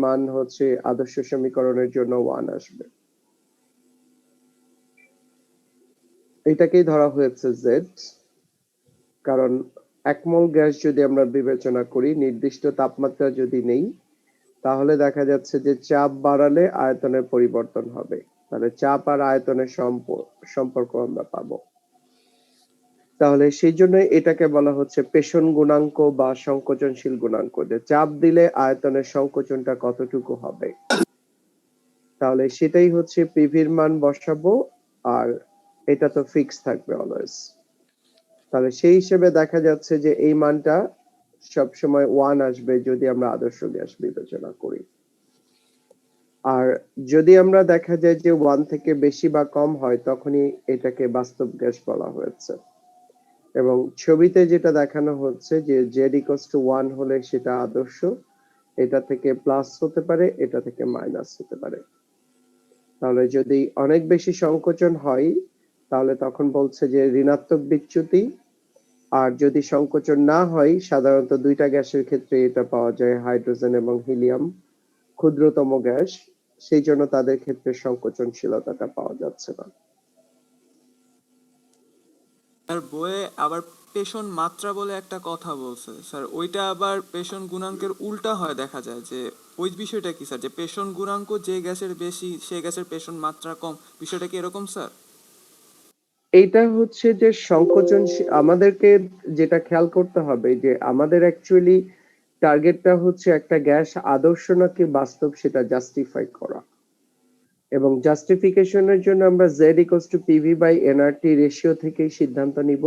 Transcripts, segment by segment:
মান হচ্ছে আদর্শ সমীকরণের জন্য 1 আসবে। এটাকেই ধরা হয়েছে z, কারণ 1 মোল গ্যাস যদি আমরা বিবেচনা করি, নির্দিষ্ট তাপমাত্রা যদি নেই, তাহলে দেখা যাচ্ছে যে চাপ বাড়ালে আয়তনের পরিবর্তন হবে। তাহলে চাপ আর আয়তনের সম্পর্ক আমরা পাবো। তাহলে সেই জন্য এটাকে বলা হচ্ছে পেষণ গুণাঙ্ক বা সংকোচনশীল গুণাঙ্ক, যে চাপ দিলে আয়তনের সংকোচনটা কতটুকু হবে। তাহলে সেটাই হচ্ছে পিভির মান বসাবো, আর এটা তো ফিক্স থাকবে অলওয়েজ। তাহলে সেই হিসেবে দেখা যাচ্ছে যে এই মানটা সবসময় 1 আসবে যদি আমরা আদর্শ গ্যাস বিবেচনা করি। আর যদি আমরা দেখা যায় যে 1 থেকে বেশি বা কম হয়, তখনই এটাকে বাস্তব গ্যাস বলা হয়েছে। এবং ছবিতে যেটা দেখানো হচ্ছে যে z=1 হলে সেটা আদর্শ, এটা থেকে প্লাস হতে পারে, এটা থেকে মাইনাস হতে পারে। তাহলে যদি অনেক বেশি সংকোচন হয়, তাহলে তখন বলছে যে ঋণাত্মক বিচ্যুতি। আর যদি সংকোচন না হয়, সাধারণত দুইটা গ্যাসের ক্ষেত্রে এটা পাওয়া যায়, হাইড্রোজেন এবং হিলিয়াম ক্ষুদ্রতম গ্যাস, সেই জন্য তাদের ক্ষেত্রে সংকোচনশীলতাটা পাওয়া যাচ্ছে না। আর বইয়ে আবার পেষণ মাত্রা বলে একটা কথা বলছে স্যার, ওইটা আবার পেষণ গুণাঙ্কের উল্টা হয় দেখা যায়, যে ওই বিষয়টা কি স্যার, যে পেষণ গুণাঙ্ক যে গ্যাসের বেশি সে গ্যাসের পেষণ মাত্রা কম, বিষয়টা কি এরকম স্যার? এইটা হচ্ছে যে আমাদেরকে যেটা খেয়াল করতে হবে যে আমাদের অ্যাকচুয়ালি টার্গেটটা হচ্ছে একটা গ্যাস আদর্শ নাকি বাস্তব সেটা জাস্টিফাই করা, এবং জাস্টিফিকেশনের জন্য আমরা z=pv/nRT রেশিও থেকেই সিদ্ধান্ত নিব।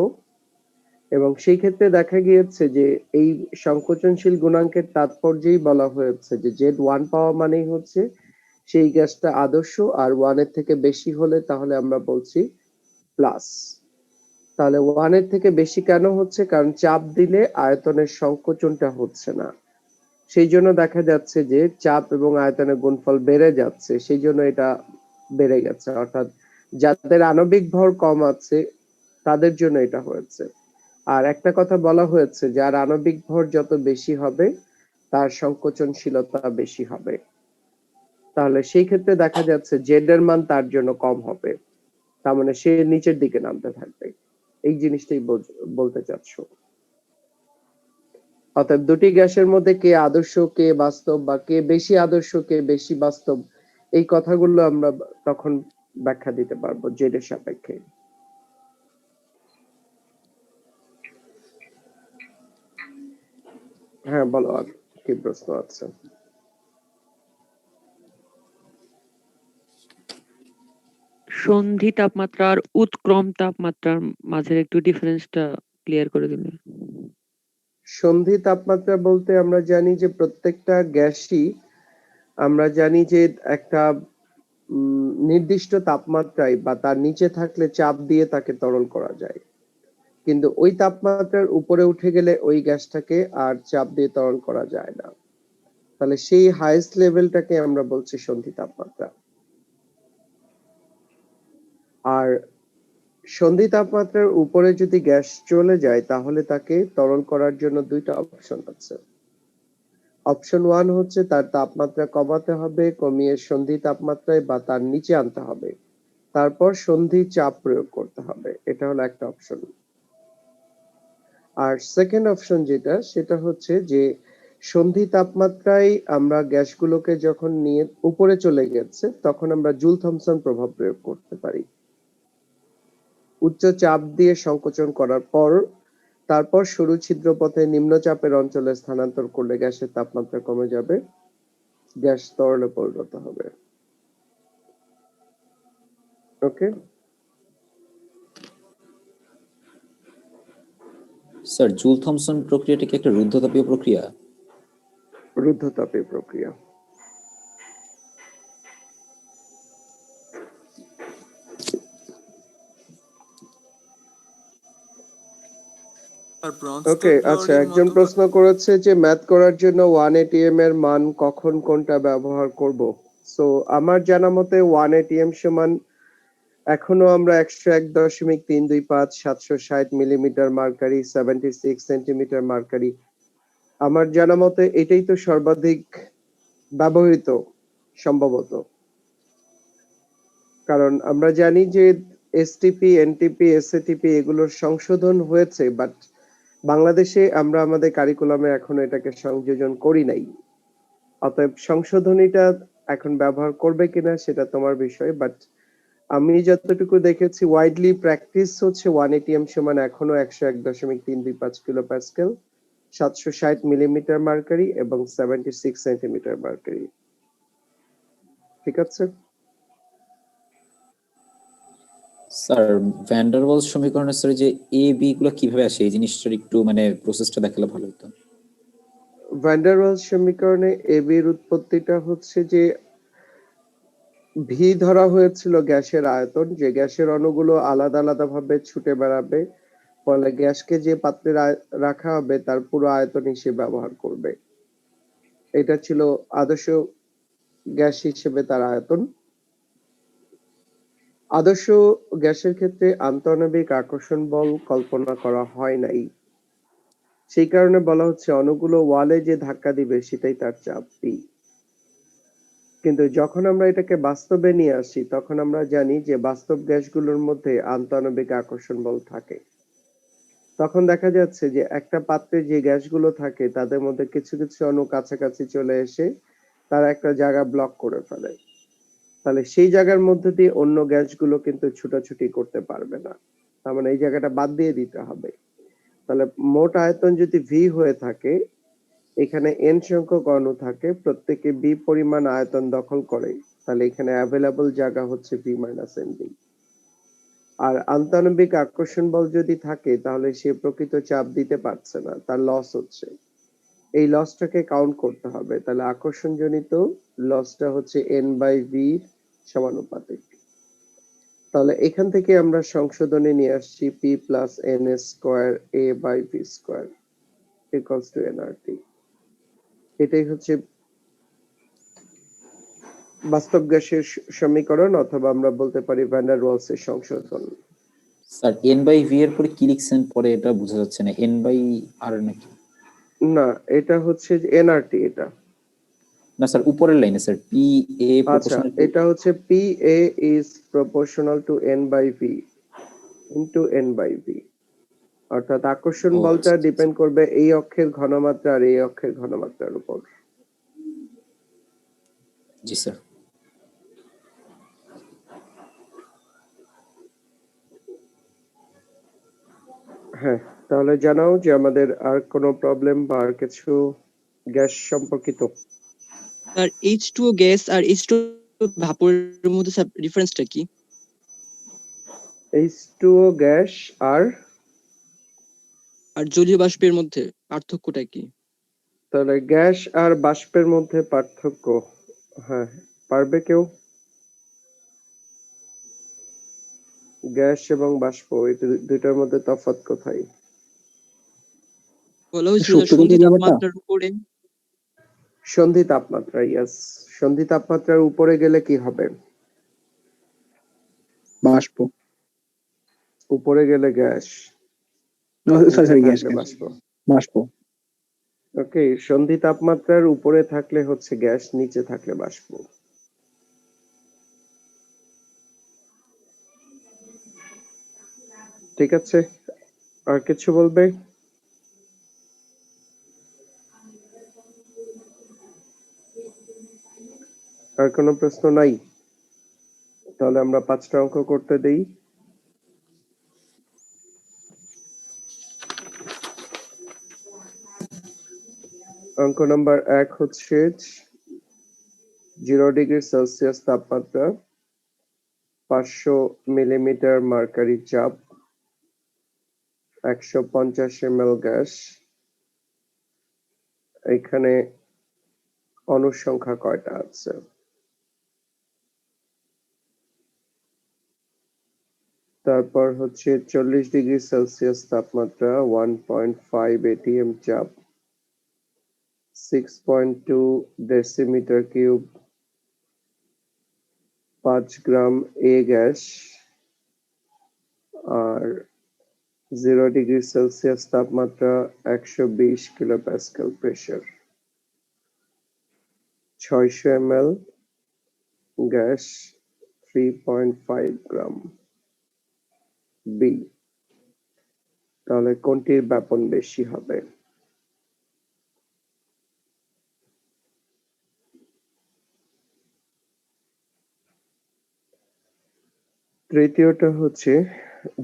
এবং সেই ক্ষেত্রে দেখা গিয়েছে যে এই সংকোচনশীল গুণাঙ্কের তাৎপর্যই বলা হয়েছে যে z1 পাওয়া মানেই হচ্ছে সেই গ্যাসটা আদর্শ, আর 1 এর থেকে বেশি হলে তাহলে আমরা বলছি প্লাস। তাহলে 1 এর থেকে বেশি কেন হচ্ছে, কারণ চাপ দিলে আয়তনের সংকোচনটা হচ্ছে না, সেই জন্য দেখা যাচ্ছে যে চাপ এবং আয়তনের গুণফল বেড়ে যাচ্ছে, সেই জন্য এটা বেড়ে গেছে। অর্থাৎ যাদের আণবিক ভর কম আছে তাদের জন্য এটা হয়েছে। আর একটা কথা বলা হয়েছে, যার আণবিক ভর যত বেশি হবে তার সংকোচনশীলতা বেশি হবে। তাহলে সেই ক্ষেত্রে দেখা যাচ্ছে জেড এর মান তার জন্য কম হবে, তার মানে সে নিচের দিকে নামতে থাকবে। এই জিনিসটাই বলতে চাচ্ছ। অর্থাৎ দুটি গ্যাসের মধ্যে কে আদর্শ কে বাস্তব, বা কে বেশি আদর্শ কে বেশি বাস্তব, এই কথাগুলো আমরা তখন ব্যাখ্যা দিতে পারবো জেড এর সাপেক্ষে। হ্যাঁ বলো, আর কি প্রশ্ন আছে? সন্ধি তাপমাত্রা আর উৎক্রম তাপমাত্রার মাঝের একটু ডিফারেন্সটা ক্লিয়ার করে দিন। সন্ধি তাপমাত্রা বলতে আমরা জানি যে প্রত্যেকটা গ্যাসই আমরা জানি যে একটা নির্দিষ্ট তাপমাত্রায় বা তার নিচে থাকলে চাপ দিয়ে তাকে তরল করা যায়, কিন্তু ওই তাপমাত্রার উপরে উঠে গেলে ওই গ্যাসটাকে আর চাপ দিয়ে তরল করা যায় না। তাহলে সেই হাইয়েস্ট লেভেলটাকে আমরা বলছি সন্ধি তাপমাত্রা। আর সন্ধি তাপমাত্রার উপরে যদি গ্যাস চলে যায়, তাহলে তাকে তরল করার জন্য দুইটা অপশন আছে। অপশন 1 হচ্ছে তার তাপমাত্রা কমাতে হবে, কমিয়ে সন্ধি তাপমাত্রায় বা তার নিচে আনতে হবে, তারপর সন্ধি চাপ প্রয়োগ করতে হবে। এটা হলো একটা অপশন। আর সেকেন্ড অপশন যেটা, সেটা হচ্ছে যে সন্ধি তাপমাত্রায় আমরা গ্যাসগুলোকে যখন নিয়ে উপরে চলে গেছে, তখন আমরা জুল থমসন প্রভাব প্রয়োগ করতে পারি। উচ্চ চাপ দিয়ে সংকোচন করার পর তারপর সরু ছিদ্রপথে নিম্নচাপের অঞ্চলে স্থানান্তর করলে গ্যাসের তাপমাত্রা কমে যাবে, গ্যাস তরলে পরিণত হবে। ওকে স্যার, জুল থমসন প্রক্রিয়াটা কি একটা রুদ্ধতাপীয় প্রক্রিয়া? রুদ্ধতাপীয় প্রক্রিয়া। ওকে, আচ্ছা, একজন প্রশ্ন করেছে যে ম্যাথ করার জন্য 1 atm এর মান কখন কোনটা ব্যবহার করব। সো আমার জানা মতে 1 atm সমান এখনো আমরা 101.325 760 মিলিমিটার মার্কারি 76 সেন্টিমিটার মার্কারি, আমার জানা মতে এটাই তো সর্বাধিক ব্যবহৃত সম্ভবত। কারণ আমরা জানি যে এসটিপি, এনটিপি, এসএটিপি এগুলোর সংশোধন হয়েছে, বাট বাংলাদেশে আমরা আমাদের কারিকুলামে এখনো এটাকে সংযোজন করি নাই। অতএব সংশোধনীটা এখন ব্যবহার করবে কিনা সেটা তোমার বিষয়, বাট আমি যতটুকু দেখেছি ওয়াইডলি প্র্যাকটিস হচ্ছে 1 এটিএম সমান এখনো 101.325 কিলো প্যাসকেল, 760 মিলিমিটার মার্কারি এবং 76 সেন্টিমিটার মার্কারি। ঠিক আছে? স্যার ভ্যান ডার ওয়ালস সমীকরণের স্যার যে এ বি গুলো কিভাবে আসে এই জিনিসটার একটু মানে প্রসেসটা দেখালে ভালো হতো। ভ্যান ডার ওয়ালস সমীকরণে এবির উৎপত্তিটা হচ্ছে যে ভি ধরা হয়েছিল গ্যাসের আয়তন, যে গ্যাসের অণুগুলো আলাদা আলাদা ভাবে ছুটে বেড়াবে, ফলে গ্যাসকে যে পাত্রে রাখা হবে তার পুরো আয়তন হিসেবে ব্যবহার করবে। এটা ছিল আদর্শ গ্যাস হিসেবে তার আয়তন। আদর্শ গ্যাসের ক্ষেত্রে আন্তঃআণবিক আকর্ষণ বল কল্পনা করা হয় নাই, সেই কারণে বলা হচ্ছে অণুগুলো ওয়ালে যে ধাক্কা দিবে সেটাই তার চাপ পি। কিন্তু যখন আমরা এটাকে বাস্তবে নিয়ে আসি তখন আমরা জানি যে বাস্তব গ্যাসগুলোর মধ্যে আন্তঃআণবিক আকর্ষণ বল থাকে। তখন দেখা যাচ্ছে যে একটা পাত্রে যে গ্যাসগুলো থাকে তাদের মধ্যে কিছু কিছু অণু কাছাকাছি চলে এসে তারা একটা জায়গা ব্লক করে ফেলে, তাহলে সেই জায়গার মধ্যে দিয়ে অন্য গ্যাসগুলো কিন্তু ছুটাছুটি করতে পারবে না, তার মানে এই জায়গাটা বাদ দিয়ে দিতে হবে। তাহলে মোট আয়তন যদি ভি হয়ে থাকে, এখানে এন সংখ্যক অণু থাকে, প্রত্যেকে বি পরিমাণ আয়তন দখল করে, তাহলে এখানে অ্যাভেলেবল জায়গা হচ্ছে ভি মাইনাস এন বি। আর আন্তঃআণবিক আকর্ষণ বল যদি থাকে তাহলে সে প্রকৃত চাপ দিতে পারছে না, তার লস হচ্ছে, এই লসটাকে কাউন্ট করতে হবে। তাহলে আকর্ষণজনিত লসটা হচ্ছে এন বাই ভি সমানুপাতিক। তাহলে এখান থেকে আমরা সংশোধনে নিয়ে আসছি P plus N square A by V square equals to NRT. এটাই হচ্ছে বাস্তব গ্যাসের সমীকরণ, অথবা আমরা বলতে পারি ভ্যান ডার ওয়ালস এর সংশোধন। স্যার এন বাই ভি এর পরে কি লিখছেন পরে এটা বোঝা যাচ্ছে না, এন বাই আর নাকি? না, এটা হচ্ছে এনআরটি। এটা না স্যার উপরের লাইনে স্যার পি এ আচ্ছা, প্রপোর্শনাল টু। এটা হচ্ছে P A is proportional to N by V into N by V, অর্থাৎ আকর্ষণ ও বলটা আচ্ছা, ডিপেন্ড করবে এই অক্ষের ঘনমাত্রা আর এই অক্ষের ঘনমাত্রার উপর। জি স্যার। হ্যাঁ, তাহলে জানাও যে আমাদের আর কোনো প্রবলেম বা আর কিছু গ্যাস সম্পর্কিত। স্যার H2O গ্যাস আর H2O ভাপরের মধ্যে স্যার ডিফারেন্সটা কি? H2O গ্যাস আর জলীয় বাষ্পের মধ্যে পার্থক্যটা কি? তাহলে গ্যাস আর বাষ্পের মধ্যে পার্থক্য, হ্যাঁ পারবে কেউ? গ্যাস এবং বাষ্প এই দুইটার মধ্যে তফাৎ কোথায়? বলা হয়েছিল সূত্র সন্ধি বলতে ব্যাপারটা? তাপমাত্রার উপরে। সন্ধি তাপমাত্রা, ইয়েস। সন্ধি তাপমাত্রার উপরে গেলে কি হবে? বাষ্প। উপরে গেলে গ্যাস, সরি নিচে গ্যাস থাকলে গ্যাস বাষ্প। বাষ্প। ওকে, সন্ধি তাপমাত্রার উপরে থাকলে হচ্ছে গ্যাস, নিচে থাকলে বাষ্প। ঠিক আছে, আর কিছু বলবে? আর কোনো প্রশ্ন নাই? তাহলে আমরা 5টা অঙ্ক করতে দেই। অঙ্ক নাম্বার 1 হচ্ছে 0 ডিগ্রি সেলসিয়াস তাপমাত্রা, 500 মিলিমিটার মার্কারি চাপ, 150 ml গ্যাস। এখানে অণুর সংখ্যা কয়টা আছে? তারপর হচ্ছে 40 ডিগ্রি সেলসিয়াস তাপমাত্রা, 1.5 এটিএম চাপ, 6.2 ডেসিমিটার কিউব, 5 গ্রাম এ গ্যাস, আর 0 ডিগ্রি সেলসিয়াস তাপমাত্রা, 120 kilo Pascal pressure. 600 ml gas 3.5 গ্রাম। বি, তাহলে কোনটির ব্যাপন বেশি হবে? তৃতীয়টা হচ্ছে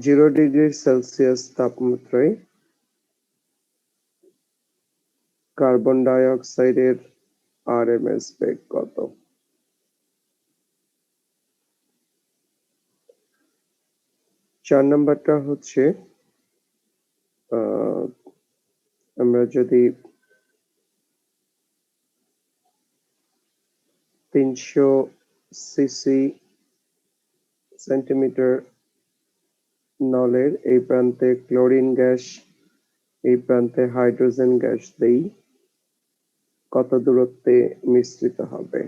0°C তাপমাত্রায় কার্বন ডাই অক্সাইডের RMS বেগ কত? চার নাম্বারটা হচ্ছে আমরা যদি 300 সিসি সেন্টিমিটার নলের এই প্রান্তে ক্লোরিন গ্যাস, এই প্রান্তে হাইড্রোজেন গ্যাস দেই, কত দূরত্বে মিশ্রিত হবে?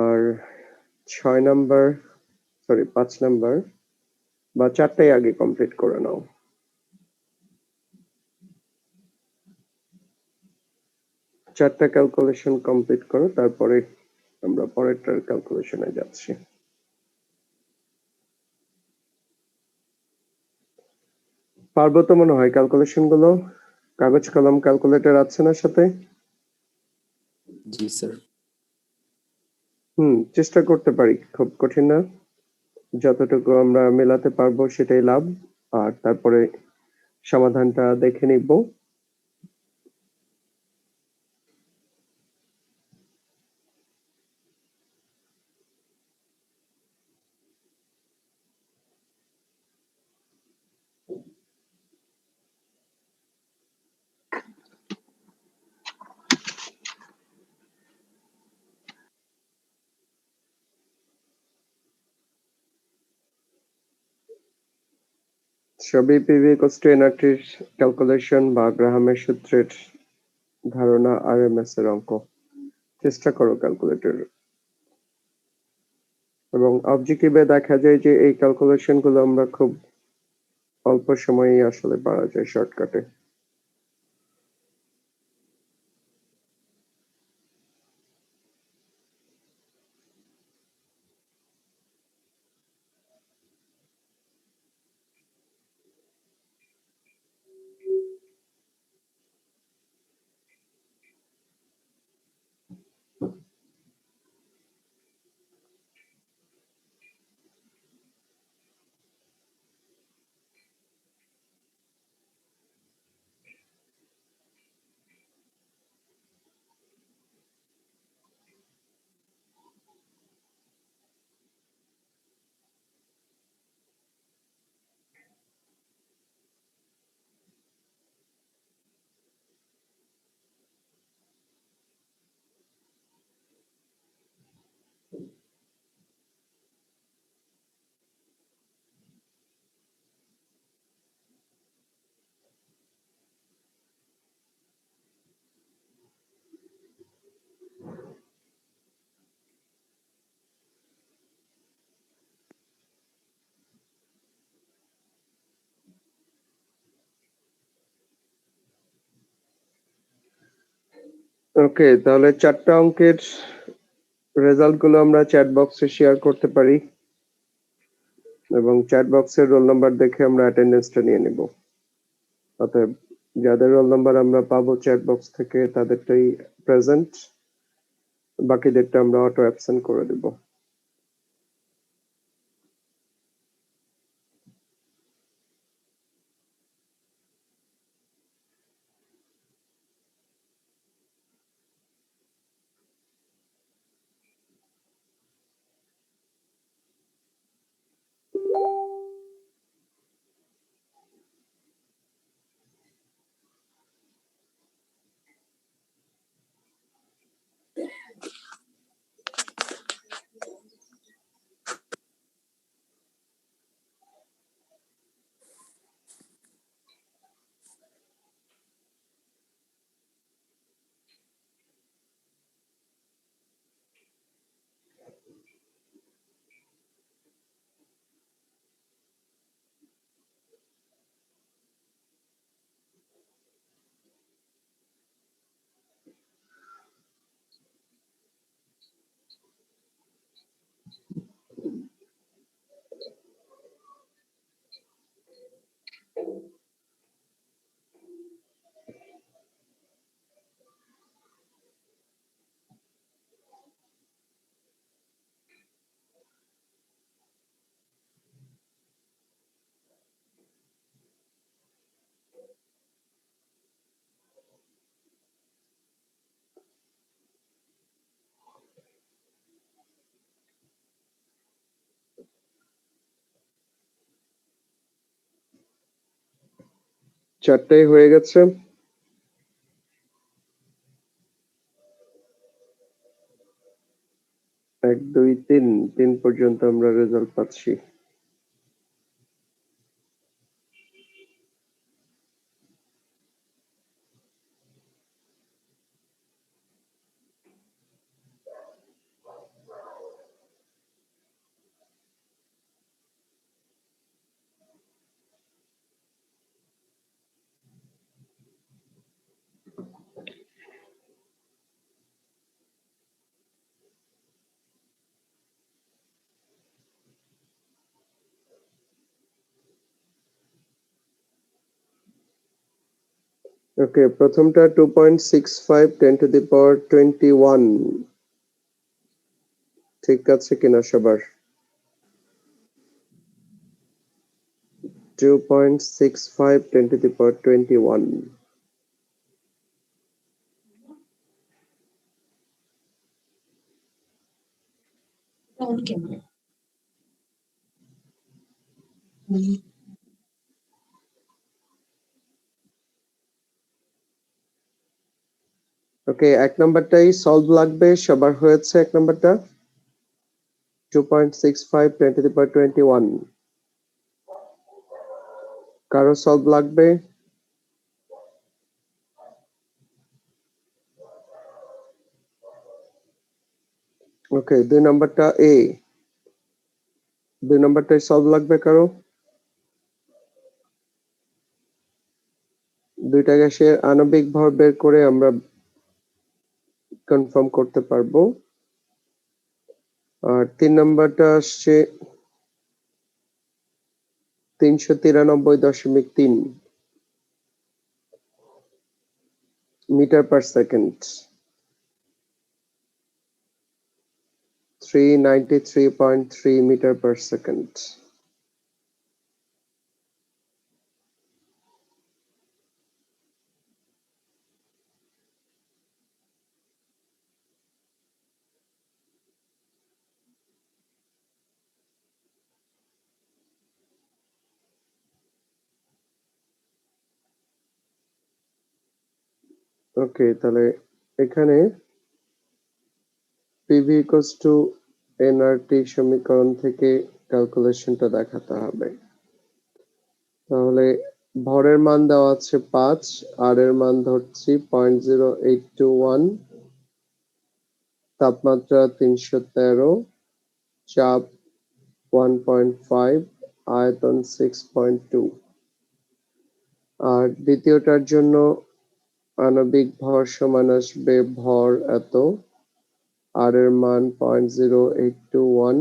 আর 5 নাম্বার বা 4টাই আগে কমপ্লিট করে নাও। চারটা ক্যালকুলেশন কমপ্লিট করো, তারপরে আমরা পরেরটার ক্যালকুলেশনে যাচ্ছি। পারবো তো মনে হয় ক্যালকুলেশন গুলো? কাগজ কলম ক্যালকুলেটর আছে না সাথে? জি স্যার। চেষ্টা করতে পারি, খুব কঠিন না। যতটুকু আমরা মেলাতে পারবো সেটাই লাভ, আর তারপরে সমাধানটা দেখে নিব। সবই পিভি ইকুয়ালস টু এনআরটির ক্যালকুলেশন বা গ্রাহামের সূত্রের ধারণা, আরএমএস এর অঙ্ক। চেষ্টা করো ক্যালকুলেটর। এবং অবজেক্টিভে দেখা যায় যে এই ক্যালকুলেশন গুলো আমরা খুব অল্প সময়েই আসলে পারা যায় শর্টকাটে। ওকে, তাহলে চারটা অঙ্কের রেজাল্ট গুলো আমরা চ্যাট বক্সে শেয়ার করতে পারি, এবং চ্যাট বক্সের রোল নাম্বার দেখে আমরা অ্যাটেন্ডেন্সটা নিয়ে নিব। অতএব যাদের রোল নাম্বার আমরা পাবো চ্যাট বক্স থেকে তাদেরটাই প্রেজেন্ট, বাকিদেরটা আমরা অটো অ্যাবসেন্ট করে দেব। চারটাই হয়ে গেছে। 1 2 3 পর্যন্ত আমরা রেজাল্ট পাচ্ছি। ওকে, প্রথমটা 2.65 10 to the power 21 ঠিক আছে কিনা সবার? 2.65 10 to the power 21 ওকে, এক নাম্বারটাই সলভ লাগবে, সবার হয়েছে এক নাম্বারটা 2.65 10 to the power 21 কারো সলভ লাগবে? ওকে, দুই নাম্বারটা এ, দুই নাম্বারটাই সলভ লাগবে কারো? দুইটা গ্যাসের আণবিক ভর বের করে আমরা কনফার্ম করতে পারবো। আর 3 নাম্বারটা আসছে 393.3 metre per second, 393.3 metre per second. Okay, তাহলে এখানে পিভি ইকুয়ালস টু এনআরটি সমীকরণ থেকে ক্যালকুলেশনটা দেখাতে হবে। তাহলে ভরের মান দেওয়া আছে 5, আর এর মান ধরছি 0.0821, তাপমাত্রা 313, চাপ 1.5, আয়তন 6.2। আর দ্বিতীয়টার জন্য আণবিক ভর সমান আসবে ভর এত, আর এর মান 0.0821,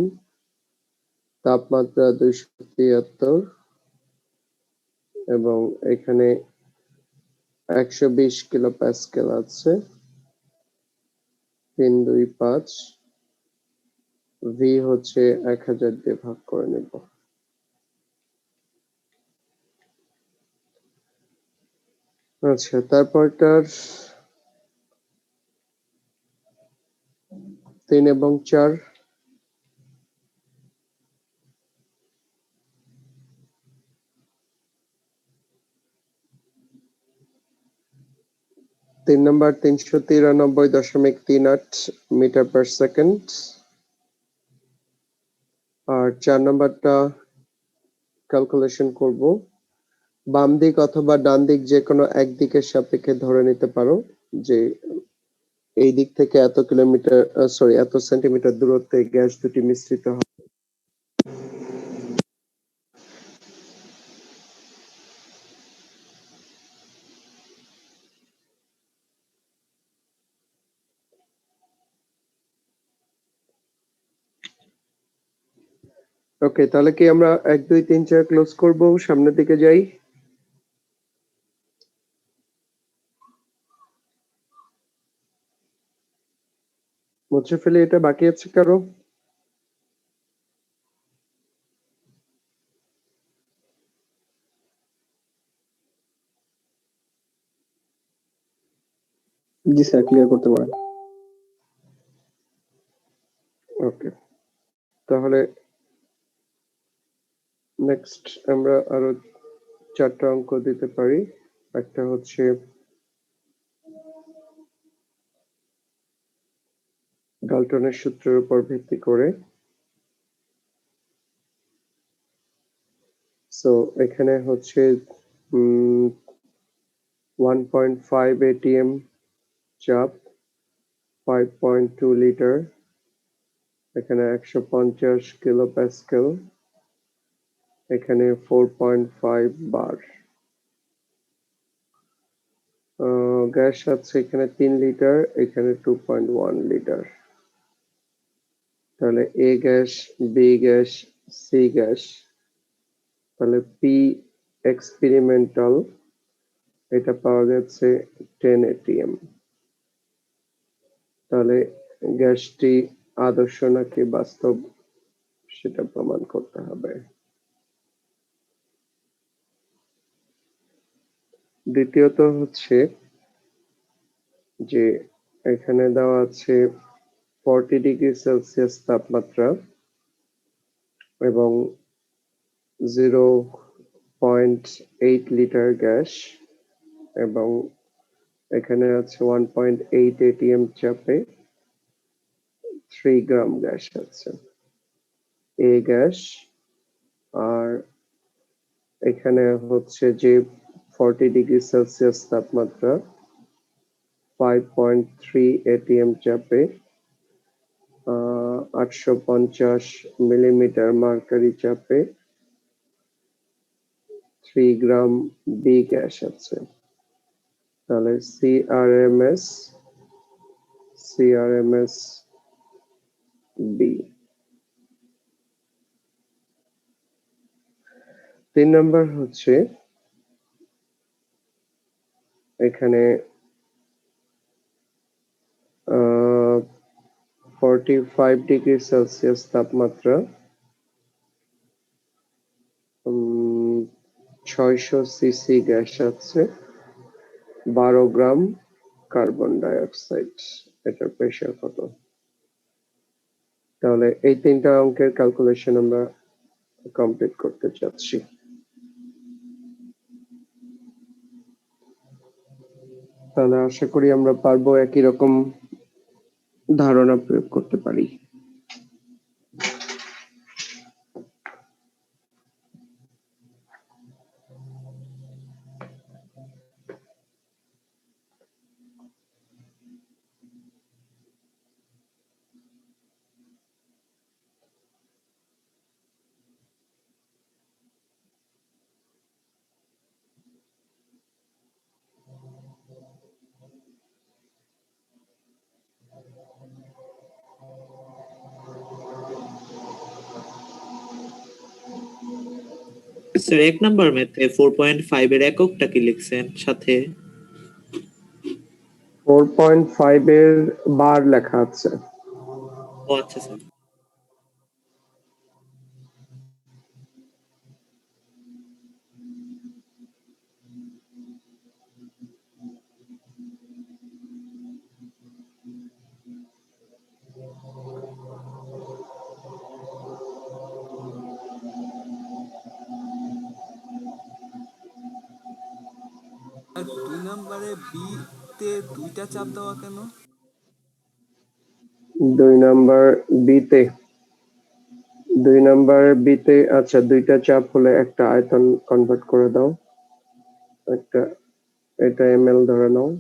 তাপমাত্রা 273, এবং এখানে 120 কিলো প্যাসকেল আছে। 3 2 5, ভি হচ্ছে 1000 দিয়ে ভাগ করে নেব। আচ্ছা, তারপরটার 3 এবং 4, তিন নম্বর 393.38 মিটার পার সেকেন্ড, আর 4 নম্বরটা ক্যালকুলেশন করব। বাম দিক অথবা ডান দিক যে কোনো এক দিকের সাপেক্ষে ধরে নিতে পারো যে এই দিক থেকে এত কিলোমিটার, সরি এত সেন্টিমিটার দূরত্বে গ্যাস দুটি মিশ্রিত হয়। ওকে, তাহলে কি আমরা 1 2 3 4 ক্লোজ করব, সামনের দিকে যাই। মুছে ফেলে, এটা বাকি আছে কারো? জি স্যার, ক্লিয়ার করতে পারেন। ওকে, তাহলে নেক্সট আমরা আরো 4টা অঙ্ক দিতে পারি। একটা হচ্ছে ডাল্টনের সূত্রের উপর ভিত্তি করে। সো এখানে হচ্ছে 1.5 atm চাপ, 5.2 লিটার, এখানে 150 কিলো প্যাসকেল, এখানে 4.5 বার। গ্যাস আছে এখানে 3 লিটার, এখানে 2.1 লিটার। তাহলে A gas, B gas, C gas. তাহলে পি এক্সপেরিমেন্টাল এটা পাওয়া গেছে 10 atm। তাহলে গ্যাসটি আদর্শ নাকি বাস্তব সেটা প্রমাণ করতে হবে। দ্বিতীয়ত হচ্ছে যে এখানে দেওয়া আছে 40 ডিগ্রি সেলসিয়াস তাপমাত্রা এবং 0.8 লিটার গ্যাস এবং এখানে আছে 1.8 atm চাপে 3 গ্রাম গ্যাস আছে, এ গ্যাস। আর এখানে হচ্ছে যে 40 ডিগ্রি সেলসিয়াস তাপমাত্রা 5.3 atm চাপে 850 মিলিমিটার মার্কারি চাপে 3 গ্রাম বি গ্যাস আছে। তাহলে সিআরএমএস বি। 3 নাম্বার হচ্ছে এখানে 45 ডিগ্রি সেলসিয়াস তাপমাত্রা 600 সিসি গ্যাস আছে, 12 গ্রাম কার্বন ডাই অক্সাইড। এটার প্রেসার কত? তাহলে এই 3টা অঙ্কের ক্যালকুলেশন আমরা কমপ্লিট করতে চাচ্ছি। তাহলে আশা করি আমরা পারবো, একই রকম ধারণা প্রয়োগ করতে পারি। স্যার 1 নাম্বার ম্যাথে 4.5 এর এককটা কি লিখছেন সাথে? 4.5 এর বার লেখা আছে। ও আচ্ছা স্যার। 2 নাম্বারে বি তে 2টা চাপ দেওয়া কেন? 2 নাম্বার বিতে আচ্ছা 2টা চাপ হলে একটা আয়তন কনভার্ট করে দাও। একটা এটা এমএল ধরে নাও।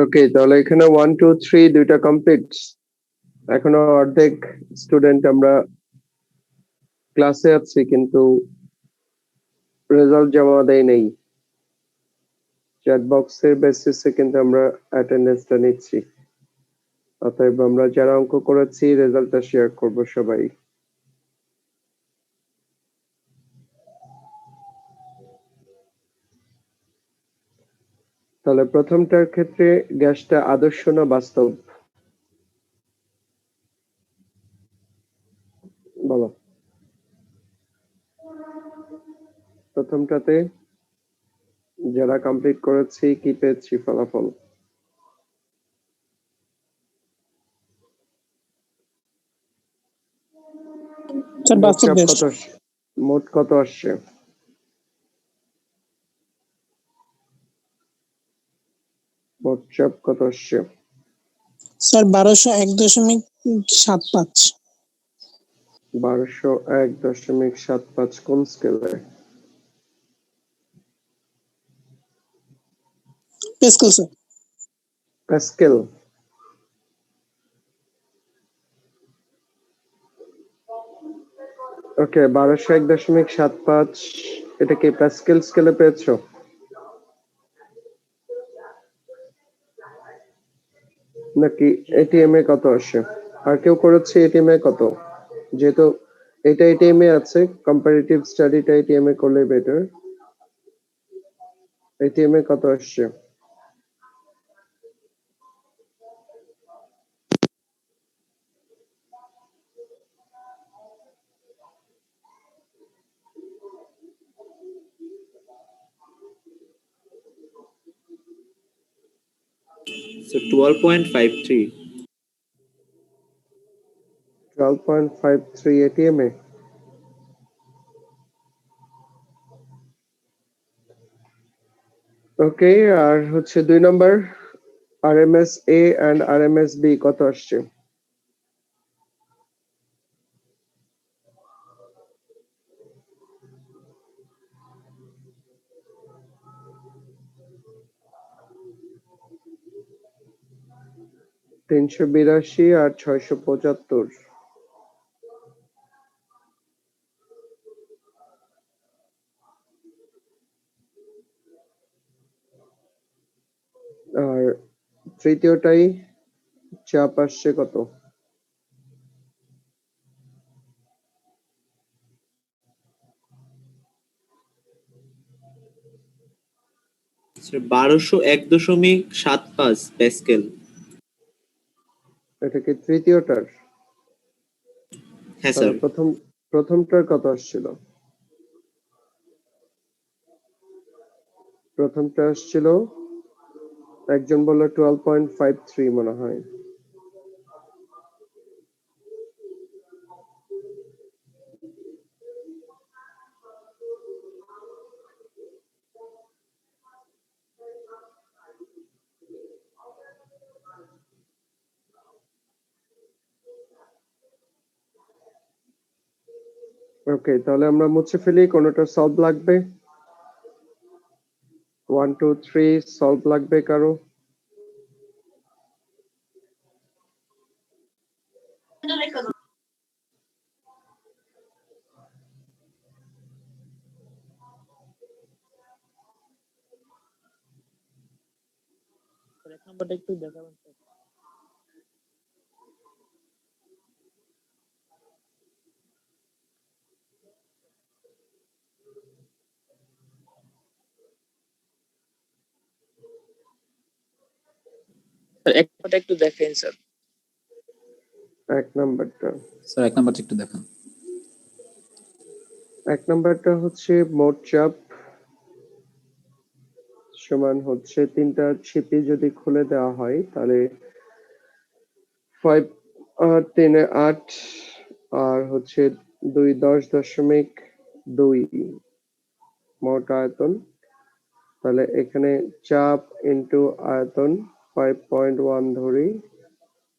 ওকে, তাহলে এখানে 1 2 3 দুইটা কমপ্লিট। এখনো অর্ধেক স্টুডেন্ট আমরা ক্লাসে আছি, কিন্তু রেজাল্ট জমা দেয় নেই। চ্যাট বক্সের বেসিসে কিন্তু আমরা অ্যাটেন্ডেন্সটা নিচ্ছি। অতএব আমরা যারা অঙ্ক করেছি রেজাল্টটা শেয়ার করব সবাই। তাহলে প্রথমটার ক্ষেত্রে গ্যাসটা আদর্শ না বাস্তব? বলো। প্রথমটাতে যারা কমপ্লিট করেছি কি পেয়েছি ফলাফল? মোট চাপ কত আসছে? মোট কত আসছে? মোট চাপ কত আসছে? স্যার 1201.75। 1201.75 কোন স্কেলে? Pascal sir. প্যাসকেল। ওকে, 1201.75 এটা কি প্যাসকেল স্কেলে পেয়েছো? নাকি এটিএম এ কত আসে? আর কেউ করেছে এটিএম এ কত? যেহেতু এটা এটিএম এ আছে, কম্পারেটিভ স্টাডিটা এটিএম এ করলে বেটার। এটিএম এ কত আসছে? So 12.53. 12.53 এটিএম এ। ওকে, আর হচ্ছে 2 number RMS A and RMS B কত আসছে? $382 আর 675। আর তৃতীয়টাই চাপ আসছে কত? So 1201.75 Pascal. এটা কি তৃতীয়টার? হ্যাঁ তাহলে স্যার। প্রথমটার কত আসছিল? প্রথমটা আসছিল, একজন বলল 12.53 মনে হয়। ওকে, তাহলে আমরা মুছে ফেলি। কোনটা সলভ লাগবে? 1 2 3 সলভ লাগবে কারো? এক নাম্বারটা একটু দেখাবেন স্যার। এক নাম্বারটা একটু দেখেন স্যার। এক নাম্বারটা স্যার 1 নাম্বারটা একটু দেখান। এক নাম্বারটা হচ্ছে মোট চাপ সমান হচ্ছে তিনটা ছিপি যদি খুলে দেওয়া হয় তাহলে 5 3 8 আর হচ্ছে 2 10.2 মোট আয়তন। তাহলে এখানে চাপ ইনটু আয়তন 5.1 ধরি,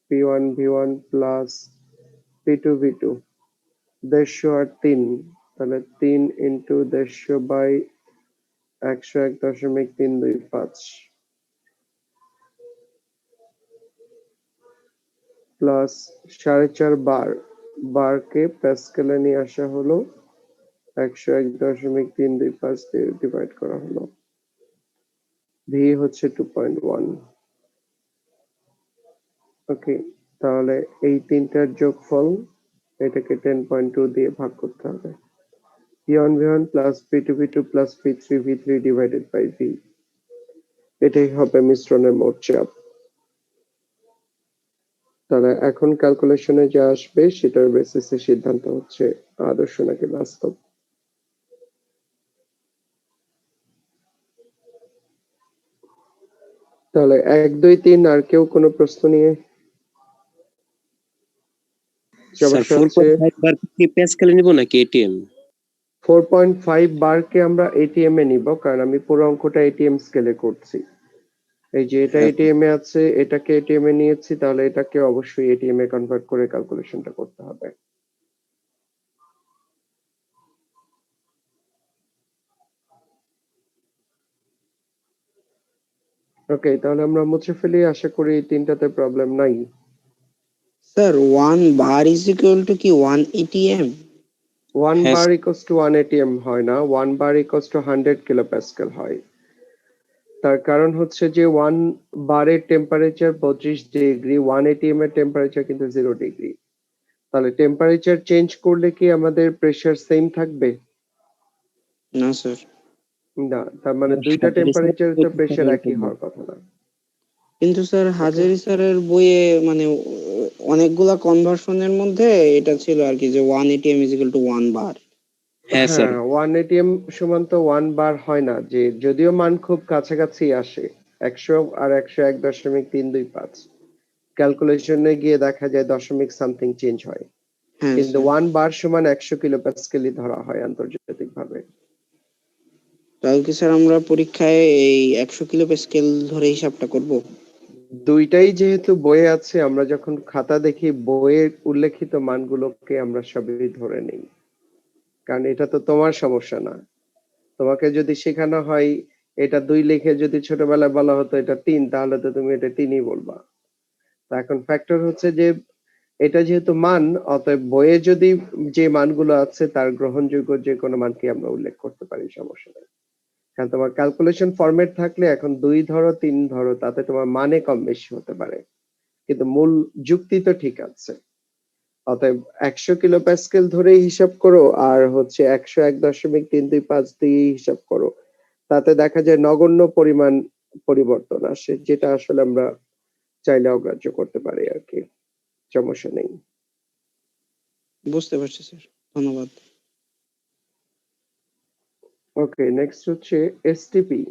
P1 V1 plus P2 V2 150 আর 3, তাহলে 3 ইনটু 150 বাই 101.325 প্লাস 4.5 বার, বারকে প্যাসকেলে নিয়ে আসা হলো 101.325 দিয়ে ডিভাইড করা হলো। ভি হচ্ছে 2.1। ওকে, তাহলে এই তিনটার যোগফল এটাকে 10.2 দিয়ে ভাগ করতে হবে। P1 V1 plus P2 V2 plus P3 V3 divided by V, এটাই হবে মিশ্রণের মোট চাপ। তাহলে এখন ক্যালকুলেশনে যা আসবে সেটার বেসিসে সিদ্ধান্ত হচ্ছে আদর্শ নাকি বাস্তব। তাহলে 1 2 3 আর কেউ কোনো প্রশ্ন নিয়ে স্যার সমস্যা হচ্ছে? 4.5 বার কি প্যাসকেলে নিব নাকি এটিএম? 4.5 বারকে আমরা এটিএম এ নিব, কারণ আমি পুরো অঙ্কটা এটিএম স্কেলে করছি। এই যে এটা এটিএম এ আছে, এটাকে এটিএম এ নিয়েছি, তাহলে এটাকে অবশ্যই এটিএম এ কনভার্ট করে ক্যালকুলেশনটা করতে হবে। ওকে, তাহলে আমরা মুছে ফেলি। আশা করি এই তিনটাতে প্রবলেম নাই। Sir 1 bar is equal to কি 1 ATM? 1 হ্যাঁ বার ইকুয়ালস টু 1 এটিএম হয় না, 1 বার ইকুয়ালস টু 100 কিলোপ্যাসকেল হয়। তার কারণ হচ্ছে যে 1 বারের টেম্পারেচার 25 ডিগ্রি, 1 এটিএম এর টেম্পারেচার কিন্তু 0 ডিগ্রি। তাহলে টেম্পারেচার চেঞ্জ করলে কি আমাদের প্রেসার সেম থাকবে? না স্যার, না, তার মানে দুইটা টেম্পারেচারে তো প্রেসার একই হওয়ার কথা না। কিন্তু স্যার হাজারি স্যারের বইয়ে মানে অনেকগুলা কনভার্সনের মধ্যে এটা ছিল আর কি যে 1 ATM is equal to 1 bar। হ্যাঁ স্যার, 1 এটিএম সমান তো 1 বার হয় না, যে যদিও মান খুব কাছাকাছি আসে, 100 আর 101.325, ক্যালকুলেশনে গিয়ে দেখা যায় দশমিক সামথিং চেঞ্জ হয়, হ্যাঁ কিন্তু স্যার, 1 বার সমান 100 কিলোপ্যাসকেলই ধরা হয় আন্তর্জাতিক ভাবে। তাহলে কি স্যার আমরা পরীক্ষায় এই 100 কিলো প্যাসকেল ধরে হিসাবটা করব? দুইটাই যেহেতু বইয়ে আছে, আমরা যখন খাতা দেখি বইয়ে উল্লেখিত মানগুলোকে আমরা সবই ধরে নেই, কারণ এটা তো তোমার সমস্যা না। তোমাকে যদি শেখানো হয় এটা 2 লিখে যদি ছোটবেলায় বলা হতো এটা 3, তাহলে তো তুমি এটা 3ই বলবা। তো এখন ফ্যাক্টর হচ্ছে যে এটা যেহেতু মান, অতএব বইয়ে যদি যে মানগুলো আছে তার গ্রহণযোগ্য যে কোনো মানকে আমরা উল্লেখ করতে পারি, সমস্যা নেই। কারণ তোমার ক্যালকুলেশন ফরম্যাট থাকলে এখন 2 ধরো 3 ধরো, তাতে তোমার মানে কম বেশি হতে পারে, কিন্তু মূল যুক্তি তো ঠিক আছে। অতএব 100 কিলো প্যাসকেল ধরেই হিসাব করো, আর হচ্ছে 101.325 দিয়ে হিসাব করো, তাতে দেখা যায় নগণ্য পরিমাণ পরিবর্তন আসে, যেটা আসলে আমরা চাইলে অগ্রাহ্য করতে পারি আর কি, সমস্যা নেই। বুঝতে পারছি স্যার, ধন্যবাদ। ওকে, নেক্সট হচ্ছে এসটিপি।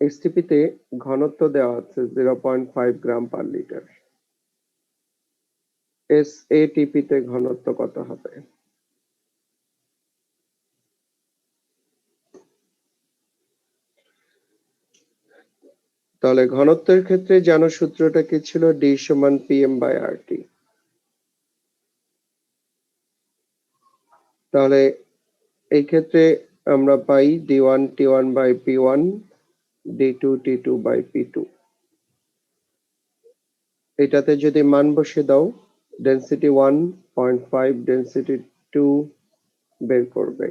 এসটিপি তে ঘনত্ব দেওয়া আছে 0.5 গ্রাম পার লিটার। এসএটিপি তে ঘনত্ব কত হবে? তাহলে ঘনত্বের ক্ষেত্রে জানো সূত্রটা কি ছিল? ডি সমান পিএম বাই আরটি। তাহলে এই ক্ষেত্রে আমরা পাই D1 T1 by P1, D2 T2 by P2। এটাতে যদি মান বসে দাও, ডেনসিটি 1.5, ডেনসিটি 2 বের করবে।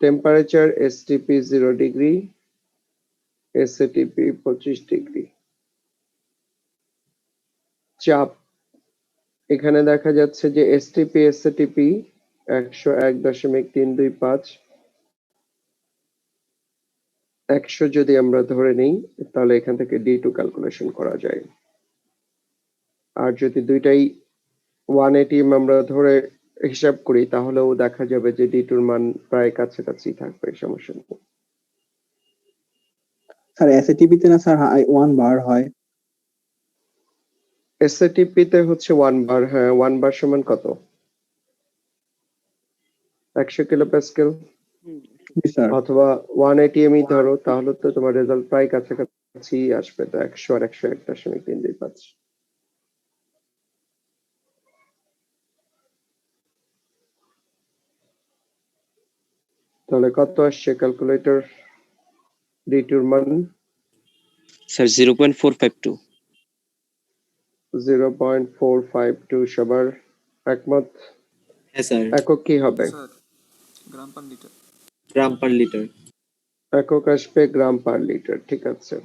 Temperature STP 0 degree, এসএটিপি 25 degree. চাপ এখানে দেখা যাচ্ছে যে এসটিপি এসএটিপি 101.325 100 যদি আমরা ধরে নেই তাহলে এখান থেকে D2 ক্যালকুলেশন করা যায়। আর যদি দুইটাই 180 আমরা ধরে হিসাব করি তাহলেও দেখা যাবে যে D2 এর মান প্রায় কাছাকাছি থাকবে, সমস্যা নেই। স্যার এসএটিপি তে না স্যার 1 বার হয়? এসএটিপি তে হচ্ছে 1 বার, হ্যাঁ 1 বার সমান কত? 100 কিলোপ্যাসকেল জি স্যার। অথবা 180 এমই ধরো, তাহলে তো তোমার রেজাল্ট প্রায় কাছাকাছি আসবে, তো 100 আর 101.325। তাহলে কত আসছে ক্যালকুলেটর D2 এর মান? স্যার 0.452। 0.452 সবার একমত? হ্যাঁ স্যার। একক কি হবে? স্যার গ্রাম পার লিটার। গ্রাম পার লিটার। একক আসবে গ্রাম পার লিটার, ঠিক আছে।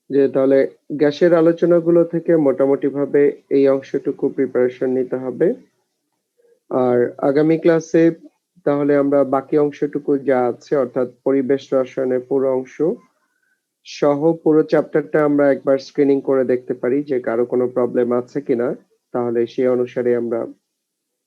যে তাহলে গ্যাসের আলোচনাগুলো থেকে মোটামুটি ভাবে এই অংশটুকু প্রিপারেশন নিতে হবে। আর আগামী ক্লাসে তাহলে আমরা বাকি অংশটুকু যা আছে অর্থাৎ পরিবেশ রসায়নের পুরো অংশ সহ পুরো চ্যাপ্টারটা আমরা একবার স্ক্রিনিং করে দেখতে পারি যে কারো কোনো প্রবলেম আছে কিনা, তাহলে সেই অনুসারে আমরা